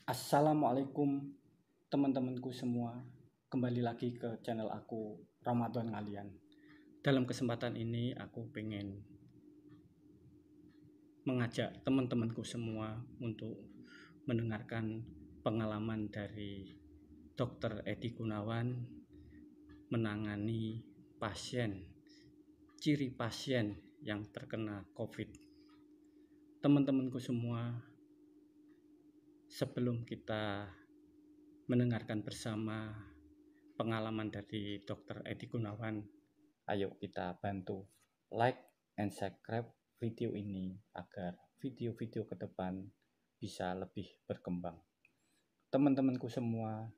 Assalamualaikum teman-temanku semua. Kembali lagi ke channel aku Ramadan Ngalian. Dalam kesempatan ini aku pengen mengajak teman-temanku semua untuk mendengarkan pengalaman dari Dr. Edi Gunawan menangani pasien, ciri pasien yang terkena COVID. Teman-temanku semua, sebelum kita mendengarkan bersama pengalaman dari Dr. Edi Gunawan, ayo kita bantu like and subscribe video ini agar video-video ke depan bisa lebih berkembang. Teman-temanku semua,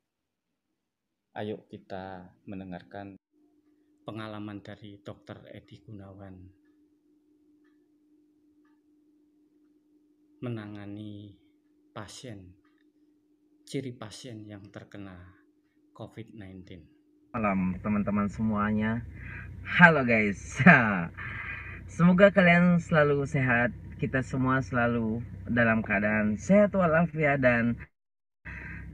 ayo kita mendengarkan pengalaman dari Dr. Edi Gunawan menangani pasien, ciri pasien yang terkena COVID-19. Malam teman-teman semuanya. Halo guys. Semoga kalian selalu sehat. Kita semua selalu dalam keadaan sehat walafiat dan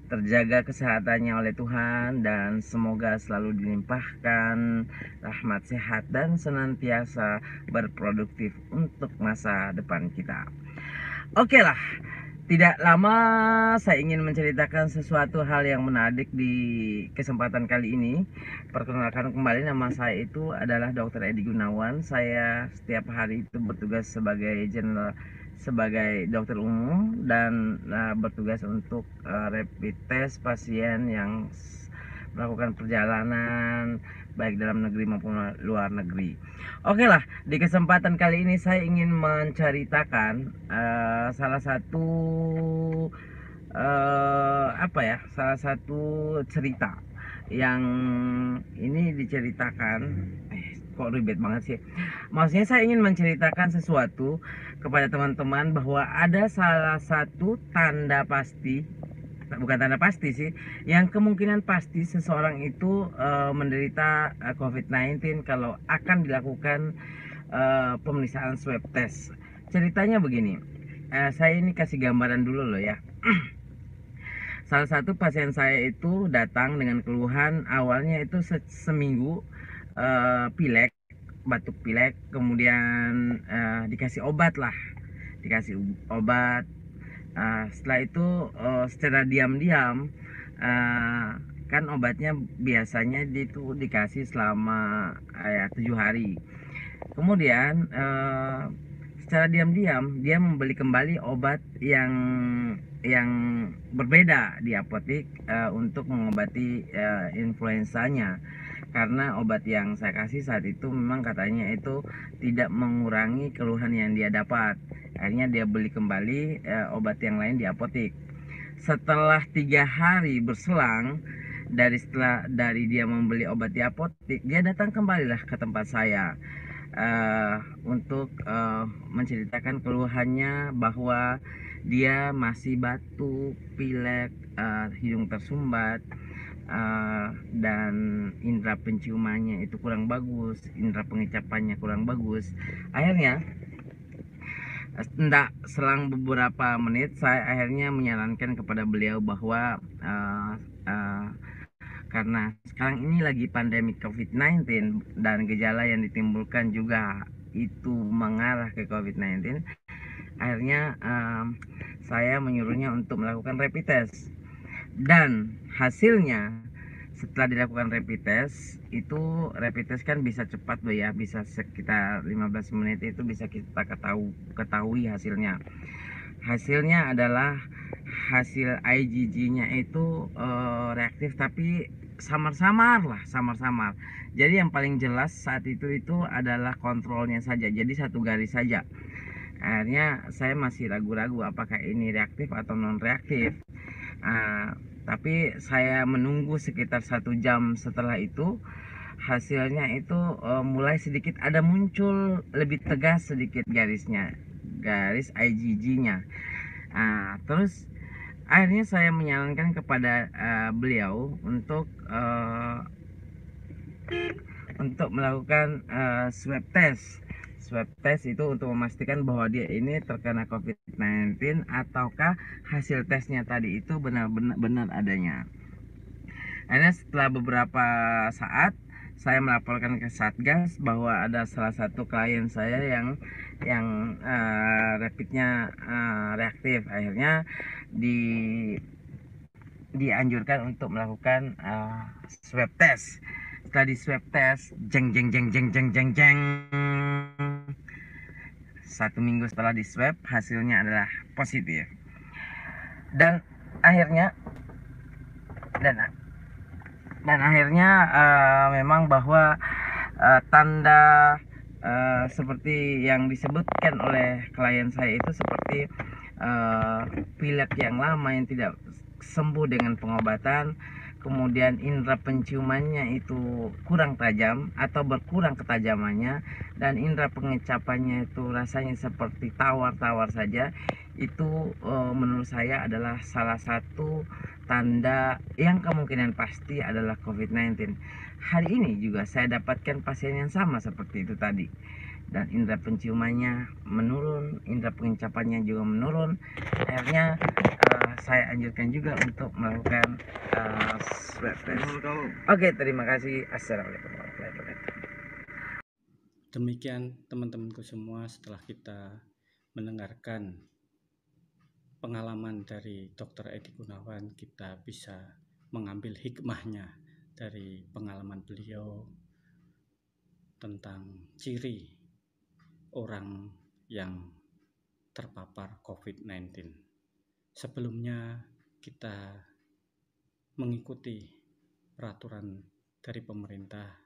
terjaga kesehatannya oleh Tuhan, dan semoga selalu dilimpahkan rahmat sehat dan senantiasa berproduktif untuk masa depan kita. Oke lah, tidak lama saya ingin menceritakan sesuatu hal yang menarik di kesempatan kali ini. Perkenalkan kembali, nama saya itu adalah Dr. Edi Gunawan. Saya setiap hari itu bertugas sebagai dokter umum dan bertugas untuk rapid test pasien yang melakukan perjalanan baik dalam negeri maupun luar negeri. Oke lah, di kesempatan kali ini saya ingin menceritakan salah satu salah satu cerita yang ini diceritakan. Kok ribet banget sih? Maksudnya saya ingin menceritakan sesuatu kepada teman-teman bahwa ada salah satu tanda pasti, bukan tanda pasti sih, yang kemungkinan pasti seseorang itu menderita COVID-19 kalau akan dilakukan pemeriksaan swab test. Ceritanya begini, saya ini kasih gambaran dulu loh ya. Salah satu pasien saya itu datang dengan keluhan awalnya itu seminggu pilek, batuk pilek, kemudian dikasih obat. Setelah itu secara diam-diam, kan obatnya biasanya itu dikasih selama 7 hari. Kemudian secara diam-diam dia membeli kembali obat yang berbeda di apotek untuk mengobati influensanya, karena obat yang saya kasih saat itu memang katanya itu tidak mengurangi keluhan yang dia dapat. Akhirnya dia beli kembali obat yang lain di apotek. Setelah 3 hari berselang dari dia membeli obat di apotek, dia datang kembalilah ke tempat saya untuk menceritakan keluhannya bahwa dia masih batuk, pilek, hidung tersumbat, dan indera penciumannya itu kurang bagus, indera pengecapannya kurang bagus. Akhirnya selang beberapa menit saya akhirnya menyarankan kepada beliau bahwa karena sekarang ini lagi pandemi COVID-19 dan gejala yang ditimbulkan juga itu mengarah ke COVID-19, akhirnya saya menyuruhnya untuk melakukan rapid test. Dan hasilnya setelah dilakukan rapid test kan bisa cepat loh ya, bisa sekitar 15 menit itu bisa kita ketahui hasilnya. Hasilnya adalah hasil IgG-nya itu reaktif tapi samar-samar. Jadi yang paling jelas saat itu adalah kontrolnya saja, jadi satu garis saja. Akhirnya saya masih ragu-ragu apakah ini reaktif atau non reaktif. Tapi saya menunggu sekitar 1 jam setelah itu, hasilnya itu mulai sedikit ada muncul lebih tegas sedikit garis IgG-nya. Terus akhirnya saya menyarankan kepada beliau untuk melakukan swab swab test itu untuk memastikan bahwa dia ini terkena COVID-19 ataukah hasil tesnya tadi itu benar-benar adanya. Akhirnya setelah beberapa saat saya melaporkan ke Satgas bahwa ada salah satu klien saya yang rapidnya reaktif. Akhirnya dianjurkan untuk melakukan swab test. Setelah di swab test, jeng jeng jeng jeng jeng jeng jeng, 1 minggu setelah di swab hasilnya adalah positif. Dan akhirnya dan akhirnya memang bahwa tanda seperti yang disebutkan oleh klien saya itu seperti pilek yang lama yang tidak sembuh dengan pengobatan, kemudian indera penciumannya itu kurang tajam atau berkurang ketajamannya, dan indera pengecapannya itu rasanya seperti tawar-tawar saja. Itu menurut saya adalah salah satu tanda yang kemungkinan pasti adalah COVID-19. Hari ini juga saya dapatkan pasien yang sama seperti itu tadi, dan indera penciumannya menurun, indera pengecapannya juga menurun. Akhirnya saya anjurkan juga untuk melakukan swab test. Oke, terima kasih. Assalamualaikum warahmatullahi wabarakatuh. Demikian teman-temanku semua, setelah kita mendengarkan pengalaman dari Dr. Edi Gunawan, kita bisa mengambil hikmahnya dari pengalaman beliau tentang ciri orang yang terpapar COVID-19. Sebelumnya kita mengikuti peraturan dari pemerintah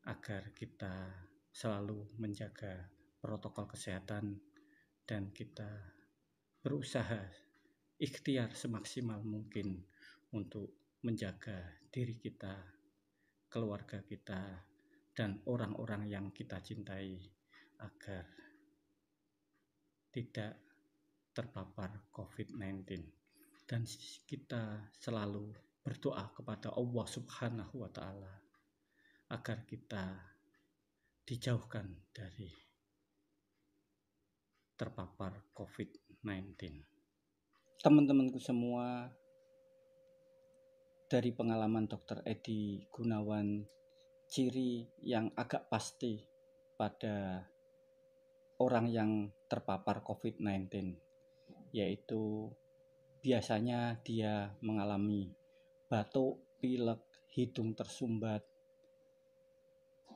agar kita selalu menjaga protokol kesehatan dan kita berusaha ikhtiar semaksimal mungkin untuk menjaga diri kita, keluarga kita, dan orang-orang yang kita cintai agar tidak terpapar COVID-19. Dan kita selalu berdoa kepada Allah Subhanahu wa Ta'ala agar kita dijauhkan dari terpapar COVID-19. Teman-temanku semua, dari pengalaman Dr. Edi Gunawan, ciri yang agak pasti pada orang yang terpapar COVID-19 yaitu biasanya dia mengalami batuk, pilek, hidung tersumbat.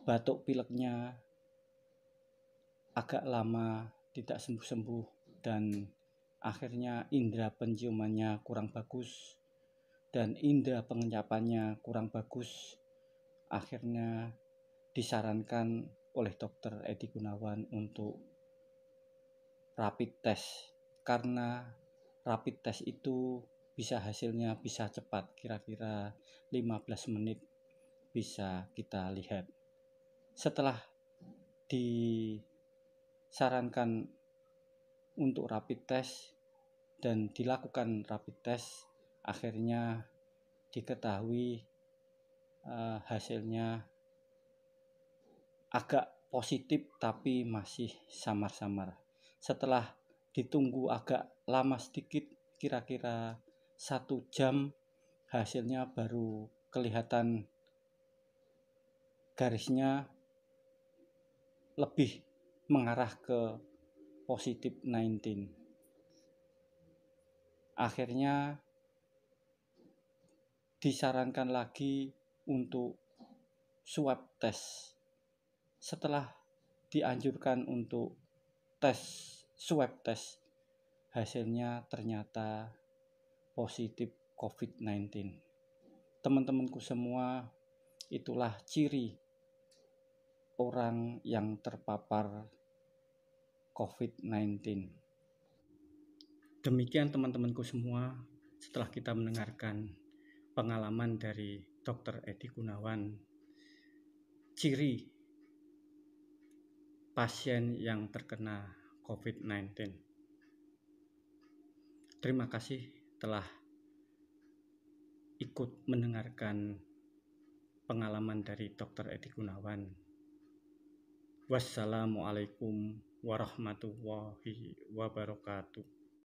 Batuk pileknya agak lama tidak sembuh-sembuh dan akhirnya indera penciumannya kurang bagus dan indera pengecapannya kurang bagus. Akhirnya disarankan oleh Dr. Edi Gunawan untuk rapid test, karena rapid test itu hasilnya bisa cepat, kira-kira 15 menit bisa kita lihat. Setelah disarankan untuk rapid test dan dilakukan rapid test, akhirnya diketahui hasilnya agak positif tapi masih samar-samar. Setelah ditunggu agak lama sedikit, kira-kira 1 jam, hasilnya baru kelihatan garisnya lebih mengarah ke positif 19. Akhirnya disarankan lagi untuk swab test. Setelah dianjurkan untuk swab test, hasilnya ternyata positif COVID-19. Teman-temanku semua, itulah ciri orang yang terpapar COVID-19. Demikian teman-temanku semua, setelah kita mendengarkan pengalaman dari Dr. Edi Gunawan, ciri pasien yang terkena COVID-19. Terima kasih telah ikut mendengarkan pengalaman dari Dr. Edi Gunawan. Wassalamualaikum warahmatullahi wabarakatuh.